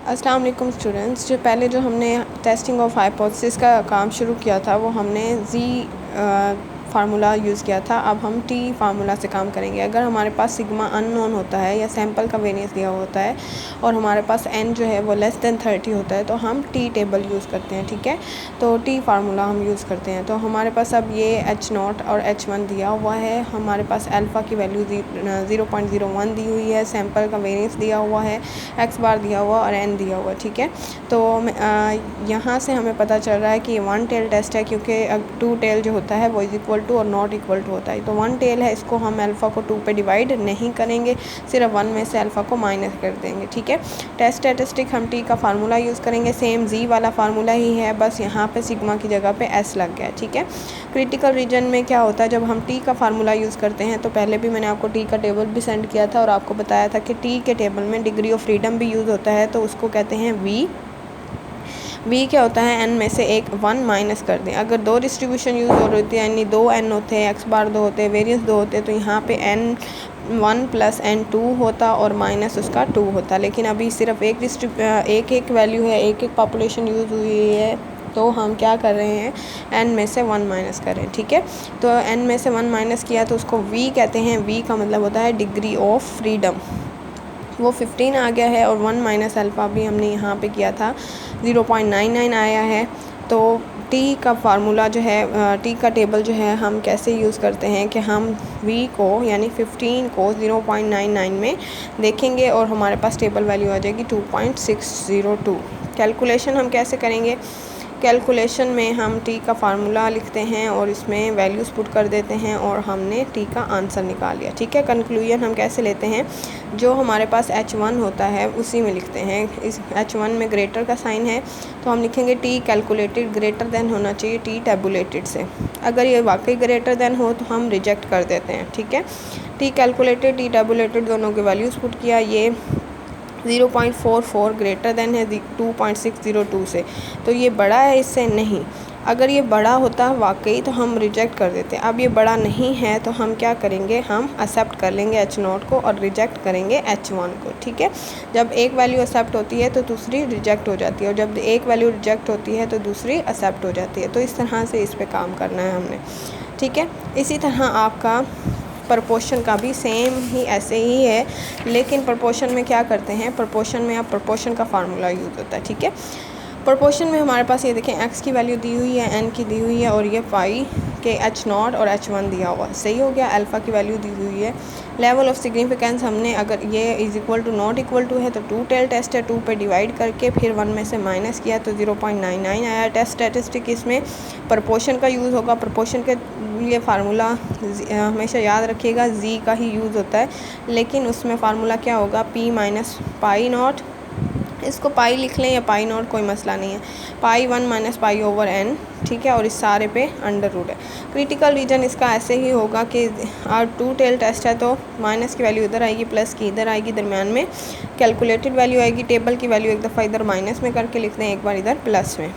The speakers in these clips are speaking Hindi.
अस्सलाम वालेकुम स्टूडेंट्स। जो हमने टेस्टिंग ऑफ हाइपोथेसिस का काम शुरू किया था वो हमने फार्मूला यूज़ किया था। अब हम टी फार्मूला से काम करेंगे। अगर हमारे पास सिग्मा अननोन होता है या सैंपल का वेरिएंस दिया होता है और हमारे पास एन जो है वो लेस देन 30 होता है तो हम टी टेबल यूज़ करते हैं। ठीक है, तो टी फार्मूला हम यूज़ करते हैं। तो हमारे पास अब ये H0 और H1 दिया हुआ है। हमारे पास अल्फ़ा की वैल्यू 0.01 दी हुई है, सैंपल का वेरिएंस दिया हुआ है, एक्स बार दिया हुआ और एन दिया हुआ। ठीक है, तो यहाँ से हमें पता चल रहा है कि ये वन टेल टेस्ट है, क्योंकि टू टेल जो होता है वो इज़ इक्वल टू और नॉट इक्वल टू होता है। तो वन टेल है, इसको हम अल्फ़ा को 2 पे डिवाइड नहीं करेंगे, सिर्फ 1 में से अल्फ़ा को माइनस कर देंगे। ठीक है, टेस्ट स्टैटिस्टिक हम टी का फार्मूला यूज़ करेंगे, सेम जी वाला फार्मूला ही है, बस यहाँ पे सिग्मा की जगह पे एस लग गया है। ठीक है, क्रिटिकल रीजन में क्या होता है, जब हम टी का फार्मूला यूज़ करते हैं तो पहले भी मैंने आपको टी का टेबल भी सेंड किया था और आपको बताया था कि टी के टेबल में डिग्री ऑफ फ्रीडम भी यूज़ होता है, तो उसको कहते हैं वी क्या होता है, एन में से एक 1 माइनस कर दें। अगर दो डिस्ट्रीब्यूशन यूज़ हो रही होती है, यानी 2 एन होते हैं, एक्स बार 2 होते हैं, वेरियंस 2 होते हैं, तो यहाँ पे एन 1 प्लस एन 2 होता और माइनस उसका 2 होता। लेकिन अभी सिर्फ एक वैल्यू है, एक पॉपुलेशन यूज़ हुई है, तो हम क्या कर रहे हैं, एन में से 1 माइनस करें। ठीक है, तो एन में से 1 माइनस किया तो उसको वी कहते हैं। वी का मतलब होता है डिग्री ऑफ फ्रीडम, वो 15 आ गया है और 1 माइनस अल्फ़ा भी हमने यहाँ पे किया था, 0.99 आया है। तो टी का फार्मूला जो है, टी का टेबल जो है, हम कैसे यूज़ करते हैं कि हम वी को यानी 15 को 0.99 में देखेंगे और हमारे पास टेबल वैल्यू आ जाएगी 2.602। कैलकुलेशन हम कैसे करेंगे, कैलकुलेशन में हम टी का फार्मूला लिखते हैं और इसमें वैल्यूज़ पुट कर देते हैं और हमने टी का आंसर निकाल लिया। ठीक है, कंक्लूजन हम कैसे लेते हैं, जो हमारे पास H1 होता है उसी में लिखते हैं। इस H1 में ग्रेटर का साइन है तो हम लिखेंगे टी कैलकुलेटेड ग्रेटर देन होना चाहिए टी टैबुलेटेड से। अगर ये वाकई ग्रेटर देन हो तो हम रिजेक्ट कर देते हैं। ठीक है, टी कैलकुलेटेड टी टैबुलेटेड दोनों के वैल्यूज़ पुट किया, ये 0.44 ग्रेटर देन है 2.602 से, तो ये बड़ा है इससे नहीं। अगर ये बड़ा होता वाकई तो हम रिजेक्ट कर देते। अब ये बड़ा नहीं है तो हम क्या करेंगे, हम एक्सेप्ट कर लेंगे H0 को और रिजेक्ट करेंगे H1 को। ठीक है, जब एक वैल्यू एक्सेप्ट होती है तो दूसरी रिजेक्ट हो जाती है और जब एक वैल्यू रिजेक्ट होती है तो दूसरी एक्सेप्ट हो जाती है। तो इस तरह से इस पर काम करना है हमने। ठीक है, इसी तरह आपका प्रपोर्शन का भी सेम ही ऐसे ही है, लेकिन प्रपोर्शन में क्या करते हैं, प्रपोर्शन में अब प्रपोर्शन का फार्मूला यूज़ होता है। ठीक है, प्रपोर्शन में हमारे पास ये देखें, एक्स की वैल्यू दी हुई है, एन की दी हुई है और ये पाई के H0 और H1 दिया हुआ है। सही हो गया, अल्फ़ा की वैल्यू दी हुई है। लेवल ऑफ सिग्निफिकेंस हमने, अगर ये is equal to not equal to है तो 2 टेल टेस्ट है, 2 पे डिवाइड करके फिर 1 में से माइनस किया तो 0.99 आया। टेस्ट स्टैटिस्टिक इसमें प्रपोर्शन का यूज़ होगा। प्रपोर्शन के लिए फार्मूला हमेशा याद रखिएगा, जी का ही यूज़ होता है, लेकिन उसमें फार्मूला क्या होगा, पी माइनस पाई नॉट। इसको पाई लिख लें या पाई नॉट, कोई मसला नहीं है, पाई 1 माइनस पाई ओवर एन। ठीक है, और इस सारे पे अंडर रूट है। क्रिटिकल रीजन इसका ऐसे ही होगा कि 2 टेल टेस्ट है तो माइनस की वैल्यू इधर आएगी, प्लस की इधर आएगी, दरमियान में कैलकुलेटेड वैल्यू आएगी। टेबल की वैल्यू एक दफ़ा इधर माइनस में करके लिखते हैं, एक बार इधर प्लस में।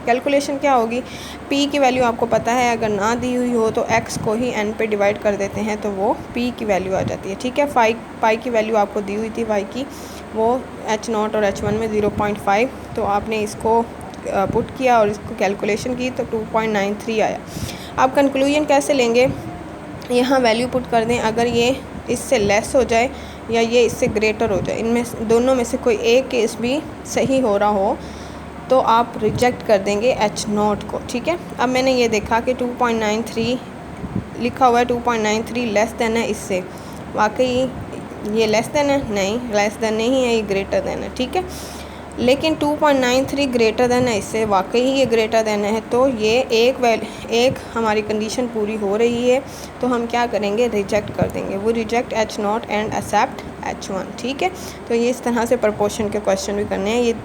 कैलकुलेशन क्या होगी, p की वैल्यू आपको पता है, अगर ना दी हुई हो तो x को ही n पे डिवाइड कर देते हैं तो वो p की वैल्यू आ जाती है। ठीक है, पाई की वैल्यू आपको दी हुई थी y की, वो H0 और H1 में 0.5, तो आपने इसको पुट किया और इसको कैलकुलेशन की तो 2.93 आया। अब कंक्लूजन कैसे लेंगे, यहाँ वैल्यू पुट कर दें, अगर ये इससे लेस हो जाए या ये इससे ग्रेटर हो जाए, इनमें दोनों में से कोई एक केस भी सही हो रहा हो तो आप रिजेक्ट कर देंगे H0 को। ठीक है, अब मैंने ये देखा कि 2.93 लिखा हुआ है, 2.93 लेस देन है इससे, वाकई ये लेस देन है, नहीं लेस देन नहीं है, ये ग्रेटर देन है। ठीक है, लेकिन 2.93 ग्रेटर देन है इससे, वाकई ही ये ग्रेटर देन है, तो ये एक हमारी कंडीशन पूरी हो रही है, तो हम क्या करेंगे, रिजेक्ट कर देंगे। वो reject H0 and accept H1। ठीक है, तो ये इस तरह से प्रपोर्शन के क्वेश्चन भी करने हैं। ये